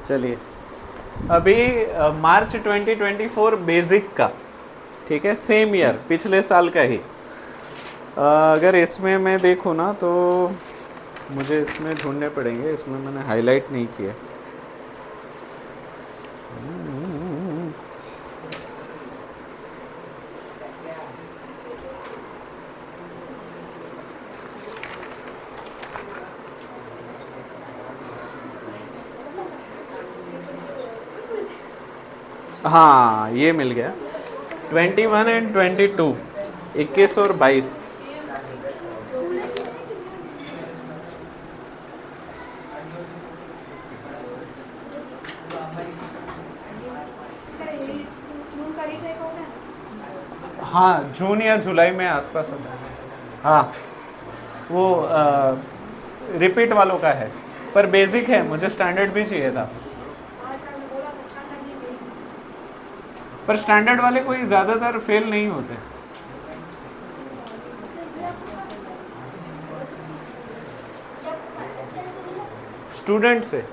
चलिए अभी मार्च 2024 बेसिक का, ठीक है, सेम ईयर, पिछले साल का ही। अगर इसमें मैं देखूँ ना तो मुझे इसमें ढूंढने पड़ेंगे, इसमें मैंने हाईलाइट नहीं किया। हाँ ये मिल गया, 21 एंड 22, 21 और 22। हाँ जून या जुलाई में आसपास होता है। हाँ वो रिपीट वालों का है, पर बेसिक है, मुझे स्टैंडर्ड भी चाहिए था। पर स्टैंडर्ड वाले कोई ज़्यादातर फेल नहीं होते। स्टूडेंट से,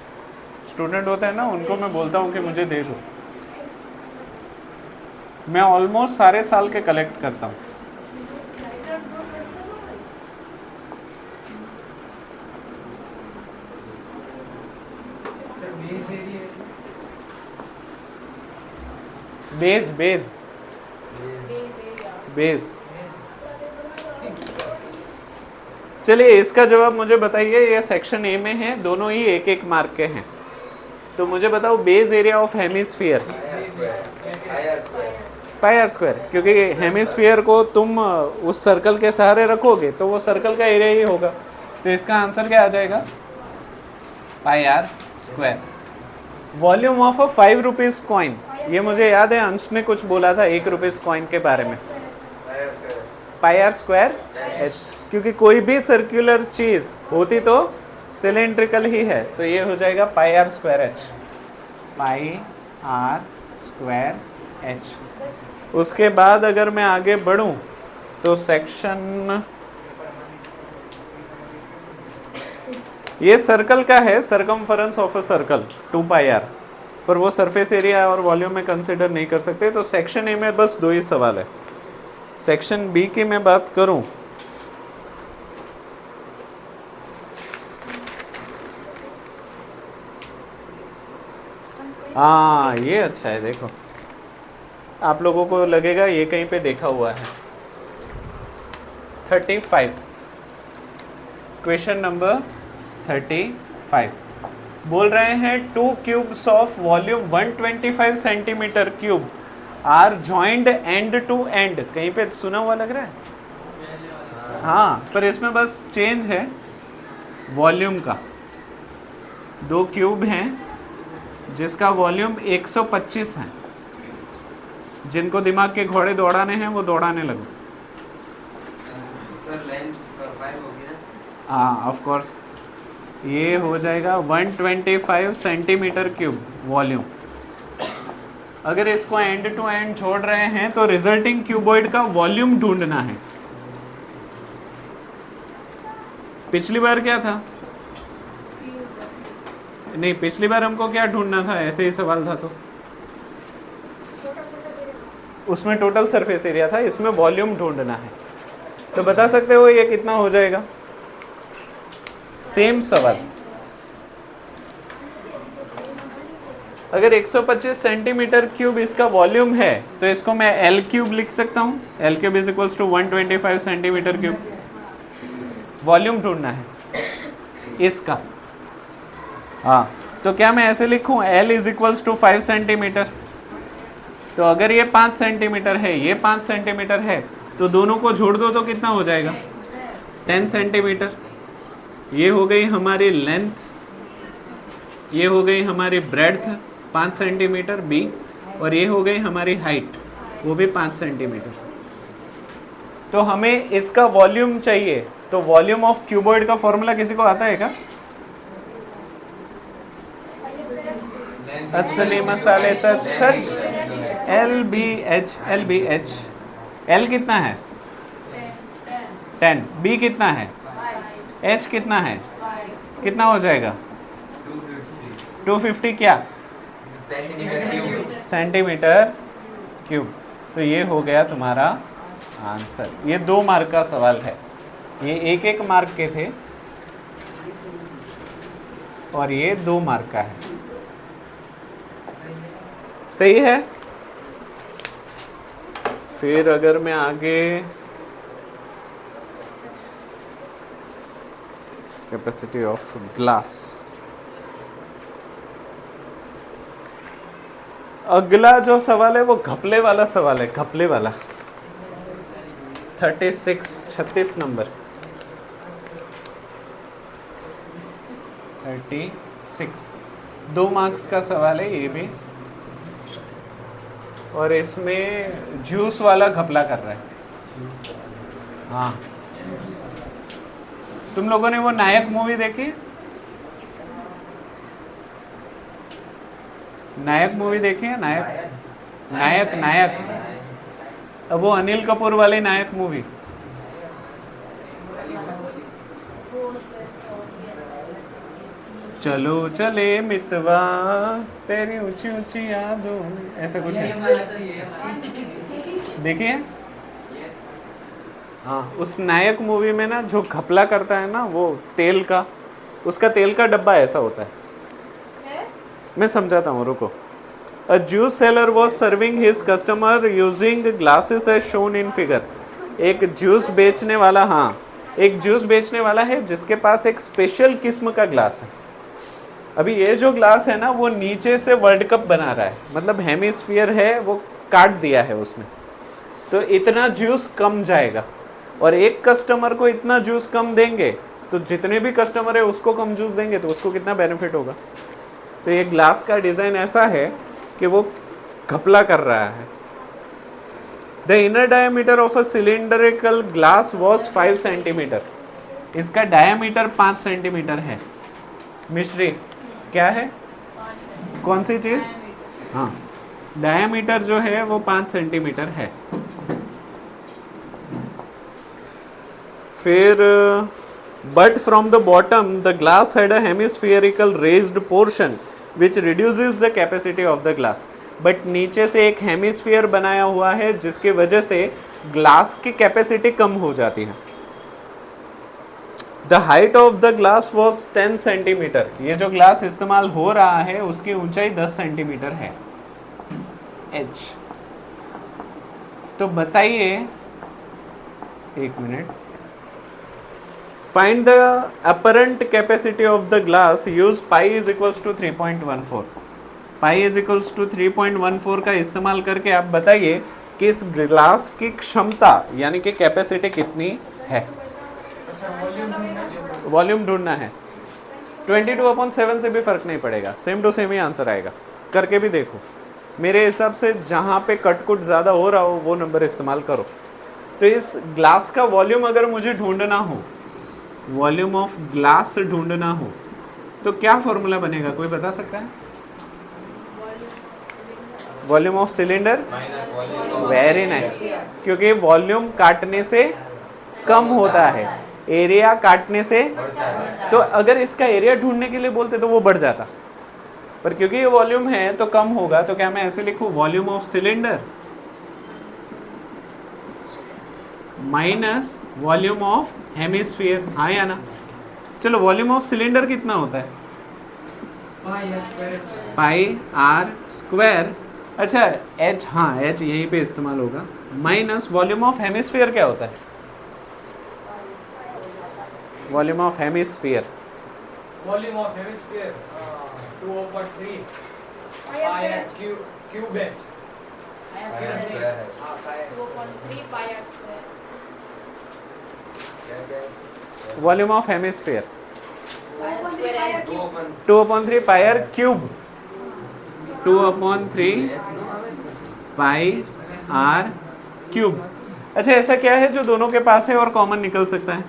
स्टूडेंट होता है ना, उनको मैं बोलता हूँ कि मुझे दे दो। मैं ऑलमोस्ट सारे साल के कलेक्ट करता हूँ। Base base base. चलिए इसका जवाब मुझे बताइए, ये सेक्शन ए में है, दोनों ही एक एक मार्क के हैं। तो मुझे बताओ base area of hemisphere, pi are square, क्योंकि हेमिस्फीयर को तुम उस सर्कल के सहारे रखोगे तो वो सर्कल का एरिया ही होगा। तो इसका आंसर क्या आ जाएगा, pi are square. Volume of a 5 rupees coin, ये मुझे याद है अंश ने कुछ बोला था 1 रुपीज कॉइन के बारे में। पाई आर स्क्वायर एच, क्योंकि कोई भी सर्कुलर चीज होती तो सिलेंड्रिकल ही है, तो ये हो जाएगा pi are square h, pi are square h. उसके बाद अगर मैं आगे बढ़ूं तो सेक्शन, ये सर्कल का है, circumference of a circle 2 pi R, पर वो सरफेस एरिया और वॉल्यूम में कंसिडर नहीं कर सकते। तो सेक्शन ए में बस 2 ही सवाल है। सेक्शन बी की मैं बात करूं, हाँ ये अच्छा है, देखो आप लोगों को लगेगा ये कहीं पे देखा हुआ है। 35, क्वेश्चन नंबर 35 बोल रहे हैं 2 cubes of volume 125 centimetre cube are joined end to end. कहीं पे सुना हुआ लग रहा है? हाँ, पर इसमें बस चेंज है वॉल्यूम का। 2 क्यूब हैं जिसका वॉल्यूम 125 है। जिनको दिमाग के घोड़े दौड़ाने हैं वो दौड़ाने लगो। हाँ ऑफ कोर्स, ये हो जाएगा 125 सेंटीमीटर क्यूब वॉल्यूम। अगर इसको एंड टू एंड छोड़ रहे हैं तो रिजल्टिंग क्यूबॉइड का वॉल्यूम ढूंढना है। पिछली बार क्या था? नहीं, पिछली बार हमको क्या ढूंढना था, ऐसे ही सवाल था, तो उसमें टोटल सरफेस एरिया था, इसमें वॉल्यूम ढूंढना है। तो बता सकते हो ये कितना हो जाएगा? सेम सवाल। अगर 125 सेंटीमीटर क्यूब इसका वॉल्यूम है तो इसको मैं एल क्यूब लिख सकता हूँ। L cube is equals to 125 centimetre cube. Volume ढूंढना है इसका। हाँ, तो क्या मैं ऐसे लिखूँ L is equals to 5 centimetre. तो अगर ये 5 सेंटीमीटर है, ये 5 सेंटीमीटर है, तो दोनों को जोड़ दो तो कितना हो जाएगा? 10 सेंटीमीटर। ये हो गई हमारी लेंथ, ये हो गई हमारी ब्रेड्थ 5 सेंटीमीटर बी, और ये हो गई हमारी हाइट, वो भी 5 सेंटीमीटर। तो हमें इसका वॉल्यूम चाहिए। तो वॉल्यूम ऑफ क्यूबॉइड का फॉर्मूला किसी को आता है क्या? असली मसाले सच सच, L B H, L B H. L कितना है? 10। बी कितना है? एच कितना है? कितना हो जाएगा? 250 क्या सेंटीमीटर क्यूब। तो ये हो गया तुम्हारा आंसर। ये 2 मार्क का सवाल है, ये 1-1 मार्क के थे और ये 2 मार्क का है। सही है। फिर अगर मैं आगे कैपेसिटी ऑफ ग्लास, अगला जो सवाल है वो घपले वाला सवाल है, घपले वाला 36 नंबर 36 2 मार्क्स का सवाल है ये भी, और इसमें जूस वाला घपला कर रहा है। हाँ, तुम लोगों ने वो नायक मूवी देखी? नायक मूवी देखी है? नायक अब वो अनिल कपूर वाली नायक मूवी। चलो चले मितवा तेरी ऊंची ऊंची यादों, ऐसा कुछ है, देखिए। हाँ, उस नायक मूवी में ना जो घपला करता है ना, वो तेल का, उसका तेल का डब्बा ऐसा होता है। मैं समझाता हूँ, रुको। A juice seller was serving his customer using glasses as shown in figure. एक जूस बेचने वाला, हाँ, एक जूस बेचने वाला है जिसके पास एक स्पेशल किस्म का ग्लास है। अभी ये जो ग्लास है ना, वो नीचे से वर्ल्ड कप बना रहा है, मतलब हेमिस्फीयर है, वो काट दिया है उसने, तो इतना जूस कम जाएगा। और एक कस्टमर को इतना जूस कम देंगे तो जितने भी कस्टमर है उसको कम जूस देंगे, तो उसको कितना बेनिफिट होगा। तो ये ग्लास का डिज़ाइन ऐसा है कि वो घपला कर रहा है। The inner diameter of a cylindrical glass was 5 centimetre. इसका डायमीटर 5 सेंटीमीटर है। मिश्री क्या है, कौन सी चीज़? हाँ, डायमीटर जो है वो 5 सेंटीमीटर है। फिर but from the bottom the glass had a hemispherical raised portion which reduces the capacity of the glass. But नीचे से एक हेमिस्फीयर बनाया हुआ है जिसकी वजह से ग्लास की कैपेसिटी कम हो जाती है। The height of the glass was 10 centimetre. ये जो ग्लास इस्तेमाल हो रहा है उसकी ऊंचाई 10 सेंटीमीटर है। एच, तो बताइए, एक minute, find the apparent capacity of the glass, use pi is equals to 3.14। Pi is equals to 3.14 का इस्तेमाल करके आप बताइए कि इस ग्लास की क्षमता यानी कि कैपेसिटी कितनी है। वॉल्यूम ढूंढना है। 22/7 से भी फर्क नहीं पड़ेगा, सेम टू सेम ही आंसर आएगा। करके भी देखो, मेरे हिसाब से जहाँ पे कटकुट ज़्यादा हो रहा हो वो नंबर इस्तेमाल करो। तो इस ग्लास का वॉल्यूम अगर मुझे ढूंढना हो, वॉल्यूम ऑफ ग्लास ढूंढना हो, तो क्या फॉर्मूला बनेगा, कोई बता सकता है? Volume of cylinder, very nice, क्योंकि वॉल्यूम काटने से कम होता है, एरिया काटने से। तो अगर इसका एरिया ढूंढने के लिए बोलते तो वो बढ़ जाता, पर क्योंकि ये वॉल्यूम है तो कम होगा। तो क्या मैं ऐसे लिखूं, volume of cylinder minus volume of hemisphere, हाँ या ना? चलो, वॉल्यूम ऑफ सिलेंडर कितना होता है? पाई आर स्क्वायर। अच्छा, एच, हाँ एच यहीं पे इस्तेमाल होगा, माइनस वॉल्यूम ऑफ हेमिस्फीयर क्या होता है? Volume of hemisphere, volume of hemisphere 2/3 pi R cube H. Volume of hemisphere 2/3 pi R cube, 2/3 pi R cube. अच्छा, ऐसा क्या है जो दोनों के पास है और कॉमन निकल सकता है?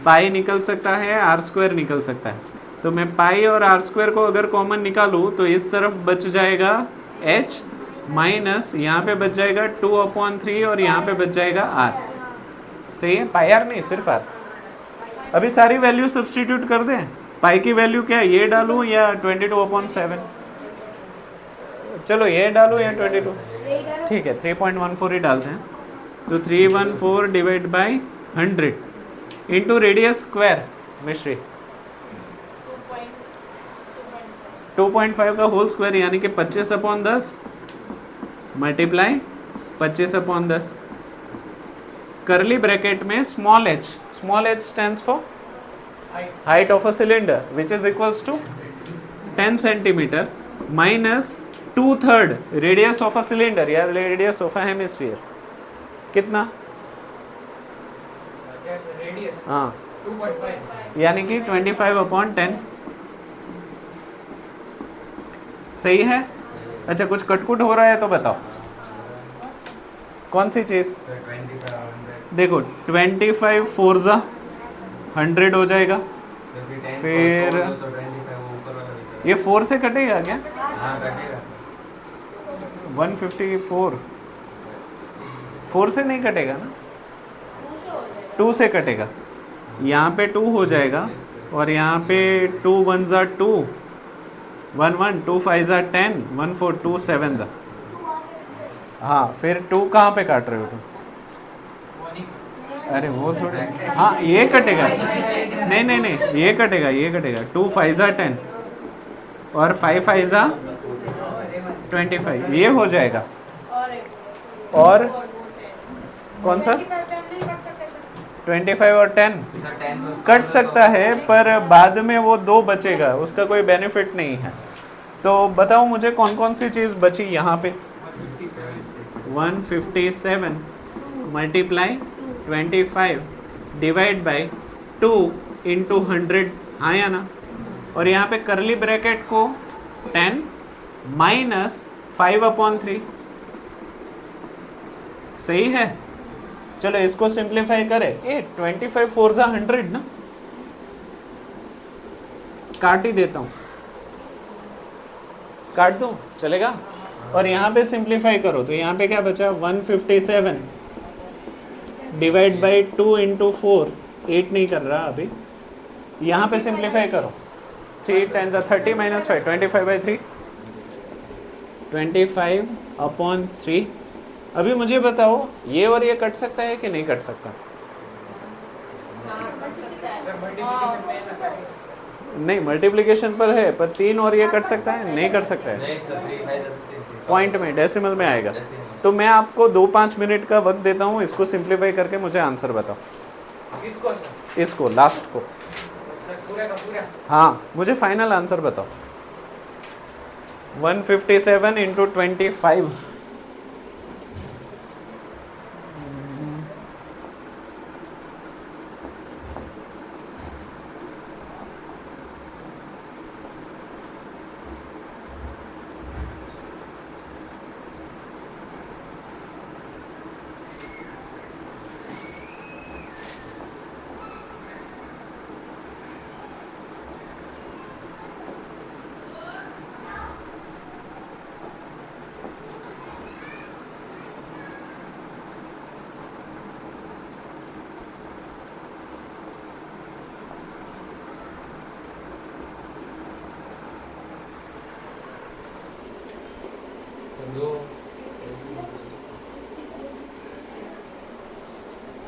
पाई निकल सकता है, आर स्क्वायर निकल सकता है। तो मैं पाई और आर स्क्वायर को अगर कॉमन निकालूँ तो इस तरफ बच जाएगा एच, माइनस यहाँ पे बच जाएगा 2/3 और यहाँ पे बच जाएगा आर। सही है, पाई आर नहीं, सिर्फ आर। अभी सारी वैल्यू सब्सटीट्यूट कर दें, पाई की वैल्यू क्या है, ये डालूं या 22/7? चलो ये डालूं या 22? ठीक है 3.14 ही डालते हैं। तो 314 divide by 100 into radius square मिश्री 2.5 का होल स्क्वायर यानी कि 25/10 मल्टीप्लाई 25/10 करली ब्रैकेट में small h stands for height of a cylinder which is equals to 10 centimetre minus 2/3 radius of a cylinder या रेडियस ऑफ अ हेमिस्फीयर कितना? Radius हाँ 2.5 यानी कि 25/10 सही है। अच्छा कुछ कटकुट हो रहा है तो बताओ कौन सी चीज? देखो 25 4 जा 100 हो जाएगा, फिर ये 4 से कटेगा क्या? 154 4 से नहीं कटेगा ना, 2 से कटेगा। यहाँ पे 2 हो जाएगा और यहाँ पे 2 1 जा 2 1 1 2 5 जा 10 1 4 2 7 जा। हाँ फिर 2 कहाँ पे काट रहे हो तुम? अरे वो थोड़े, हाँ ये कटेगा, नहीं नहीं नहीं ये कटेगा, ये कटेगा 2 5 जा 10 और 5 5 जा 25 ये हो जाएगा। और कौन सा 25 और 10 कट सकता है पर बाद में वो 2 बचेगा, उसका कोई बेनिफिट नहीं है। तो बताओ मुझे कौन कौन सी चीज़ बची यहाँ पे? 157 मल्टीप्लाई 25 डिवाइड बाई 2 इंटू 100 आया ना, और यहाँ पे करली ब्रैकेट को 10 माइनस 5/3 सही है। चलो इसको सिंप्लीफाई करें, ये 25 4 जा 100 ना, काट ही देता हूँ, काट दूँ चलेगा। और यहाँ पे सिंप्लीफाई करो तो यहाँ पे क्या बचा 157 डिवाइड बाई 2 इंटू 4 8 नहीं कर रहा अभी, यहाँ पे सिंप्लीफाई करो 3 10 30 माइनस 5 25/3 25/3। अभी मुझे बताओ ये और ये कट सकता है कि नहीं कट सकता? नहीं मल्टीप्लिकेशन पर है, पर 3 और ये कट सकता है नहीं कट सकता है? पॉइंट में डेसिमल में आएगा। तो मैं आपको 2-5 मिनट का वक्त देता हूँ, इसको सिंप्लीफाई करके मुझे आंसर बताओ। इसको लास्ट को पूरा का पूरा? हाँ मुझे फाइनल आंसर बताओ। 157 इंटू 25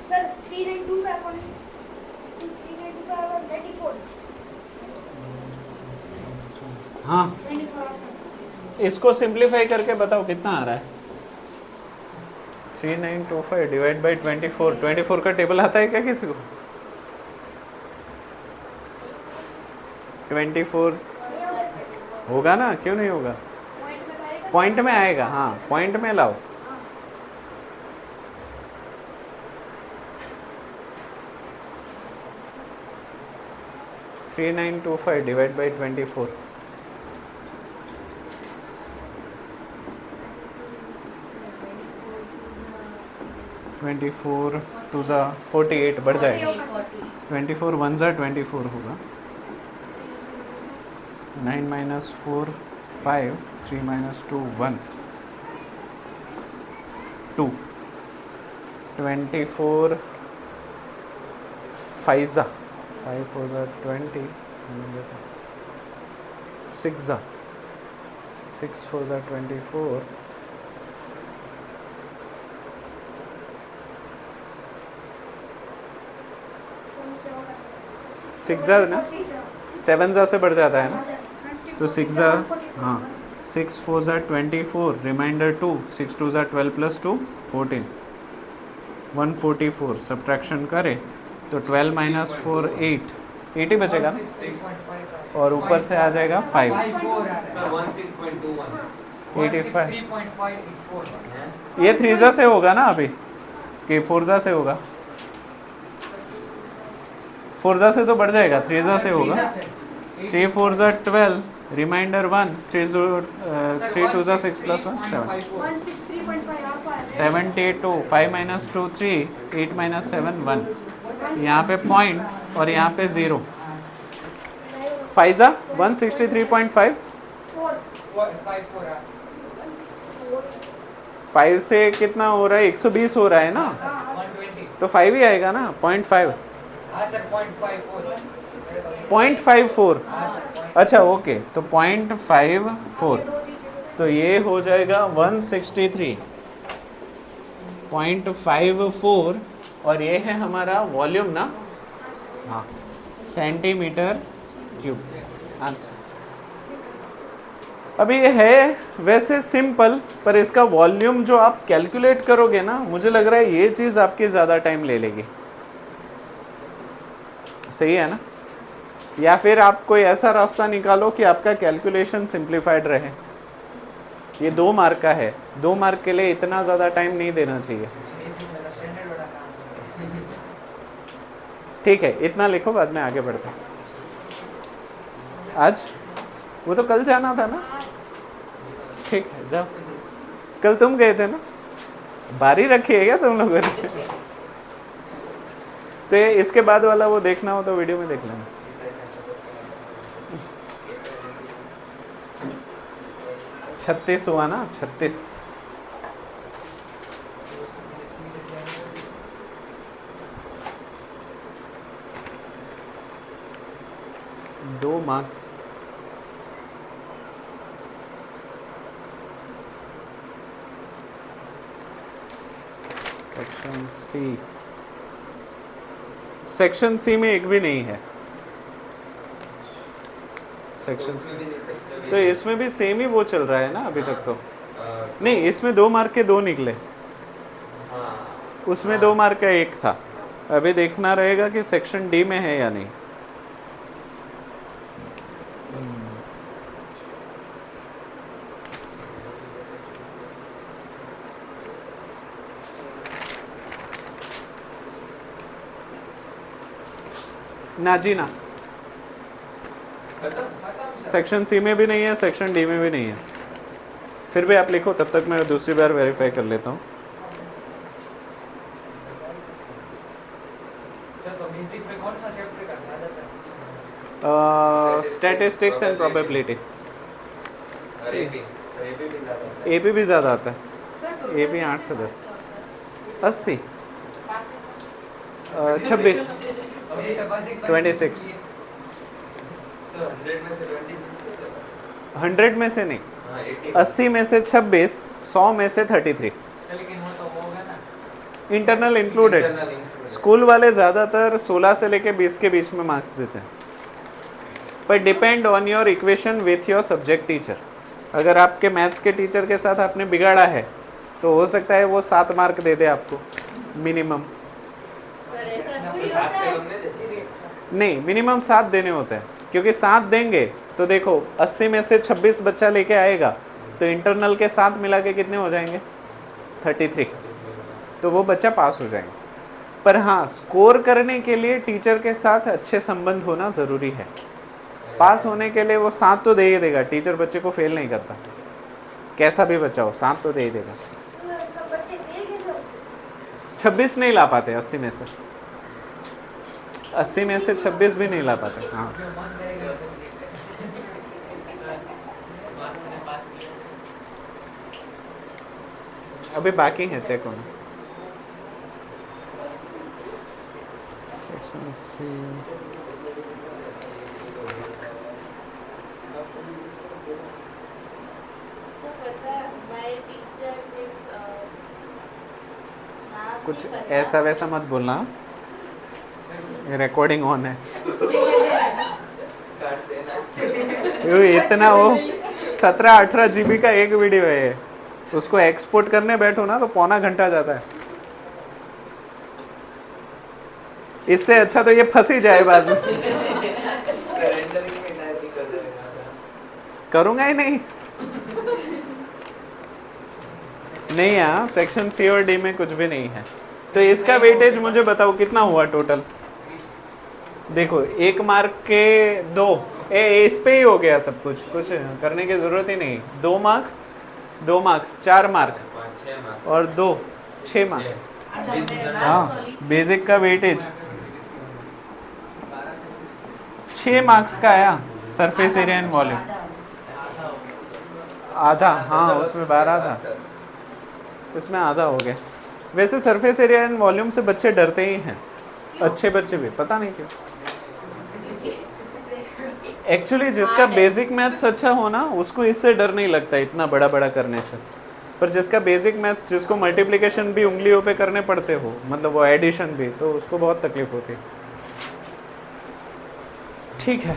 सर 392/24 हाँ 24 इसको सिंप्लीफाई करके बताओ कितना आ रहा है? 3925 डिवाइड बाई 24 का टेबल आता है क्या किसी को? 24 होगा ना, क्यों नहीं होगा? पॉइंट में आएगा, हाँ पॉइंट में लाओ। थ्री 3925 डिवाइड बाई 24 24 2 जा 48 बढ़ जाएगा, 24 1 जा 24 होगा, 9 माइनस 4 5 3 माइनस 2 1 2 24 5 जा 5 4 जा 20 6 जा 6 4 जा 24 6 जा ना 7 जा से बढ़ जाता है ना तो 6 जा हाँ 6 4 जा 24 रिमाइंडर 2 6 2 जा 12 प्लस 2 14 144 सब्ट्रैक्शन करे तो 12 माइनस 4 8 80 बचेगा ना 6.5 और ऊपर से आ जाएगा 5 सर 85 3.584 ये 3 जा से होगा ना अभी कि 4 जा से होगा 4 जा से तो बढ़ जाएगा 3 जा से होगा 3 4 जा 12 रिमाइंडर 1 3 2 जा 6 प्लस 1 7 163.5 alpha 72 5 माइनस 2 3 8 माइनस 7 1 यहाँ पे पॉइंट और यहाँ पे 0 5 जा 163.5 5 से कितना हो रहा है 120 हो रहा है ना 120 तो 5 ही आएगा ना 0.5 हाँ सर 0.54 0.54 अच्छा ओके तो 0.54 तो ये हो जाएगा 163.54 और ये है हमारा वॉल्यूम ना हाँ सेंटीमीटर क्यूब आंसर। अभी ये है वैसे सिंपल पर इसका वॉल्यूम जो आप कैलकुलेट करोगे ना मुझे लग रहा है ये चीज़ आपकी ज़्यादा टाइम ले लेगी। सही है ना या फिर आप कोई ऐसा रास्ता निकालो कि आपका कैलकुलेशन सिंप्लीफाइड रहे। ये 2 मार्क का है 2 मार्क के लिए इतना ज़्यादा टाइम नहीं देना चाहिए। ठीक है इतना लिखो बाद में आगे बढ़ते हैं। आज वो तो कल जाना था ना ठीक है जाओ कल तुम गए थे ना बारी रखी है क्या तुम लोगों ने तो ये इसके बाद वाला वो देखना हो तो वीडियो में देख लेना। 36 हुआ ना 36 2 marks section C section C में एक भी नहीं है सेक्शन तो इसमें भी सेम ही वो चल रहा है ना अभी तक तो नहीं इसमें 2 मार्क के 2 निकले उसमें 2 मार्क का 1 था अभी देखना रहेगा कि सेक्शन डी में है या नहीं। ना जी ना सेक्शन सी में भी नहीं है सेक्शन डी में भी नहीं है फिर भी आप लिखो तब तक मैं दूसरी बार वेरीफाई कर लेता हूँ। स्टैटिस्टिक्स एंड प्रोबेबिलिटी एपी भी ज़्यादा आता है एपी 8 से 10 80 26 26 100 में से नहीं 80 में से 26 100 में से 33 इंटरनल इंक्लूडेड। स्कूल वाले ज़्यादातर 16 से लेके 20 के बीच में मार्क्स देते हैं पर depend on your equation with your subject teacher. अगर आपके मैथ्स के टीचर के साथ आपने बिगाड़ा है तो हो सकता है वो 7 मार्क दे दे आपको मिनिमम नहीं मिनिमम 7 देने होते हैं क्योंकि 7 देंगे तो देखो 80 में से 26 बच्चा लेके आएगा तो इंटरनल के साथ मिला के कितने हो जाएंगे 33 तो वो बच्चा पास हो जाएंगे। पर हाँ स्कोर करने के लिए टीचर के साथ अच्छे संबंध होना ज़रूरी है। पास होने के लिए वो 7 तो दे ही देगा टीचर बच्चे को फेल नहीं करता कैसा भी बच्चा हो 7 तो दे ही देगा। सब बच्चे फेल कैसे होते 26 नहीं ला पाते 80 में से 80 में से 26 भी नहीं ला पाते। हाँ अभी बाकी है चेक होना। सेक्शन सी कुछ ऐसा वैसा मत बोलना, ये रिकॉर्डिंग ऑन है। काट देना। यो इतना वो 17-18 GB का एक वीडियो है, उसको एक्सपोर्ट करने बैठो ना तो पौना घंटा जाता है। इससे अच्छा तो ये फंस ही जाए बाद में। रेंडरिंग में टाइपिंग कर देगा। करूँगा ही नहीं। नहीं यहाँ सेक्शन सी और डी में कुछ भी नहीं है। तो इसका वेटेज मुझे बताओ कितना हुआ टोटल। देखो 1 मार्क के 2, इस पे ही हो गया सब कुछ, कुछ करने की जरूरत ही नहीं। 2 मार्क्स 4 मार्क 6 मार्क्स और 2 6 मार्क्स। हाँ बेसिक का वेटेज 6 मार्क्स का आया। सरफेस एरिया एंड वॉल्यूम आधा, हाँ उसमें 12 था, इसमें आधा हो गया। वैसे सरफेस एरिया एंड वॉल्यूम से बच्चे डरते ही हैं, अच्छे बच्चे भी, पता नहीं क्यों। एक्चुअली जिसका बेसिक मैथ्स अच्छा हो ना उसको इससे डर नहीं लगता इतना बड़ा बड़ा करने से, पर जिसका बेसिक मैथ्स, जिसको मल्टीप्लिकेशन भी उंगलियों पे करने पड़ते हो, मतलब वो एडिशन भी, तो उसको बहुत तकलीफ होती है। ठीक है।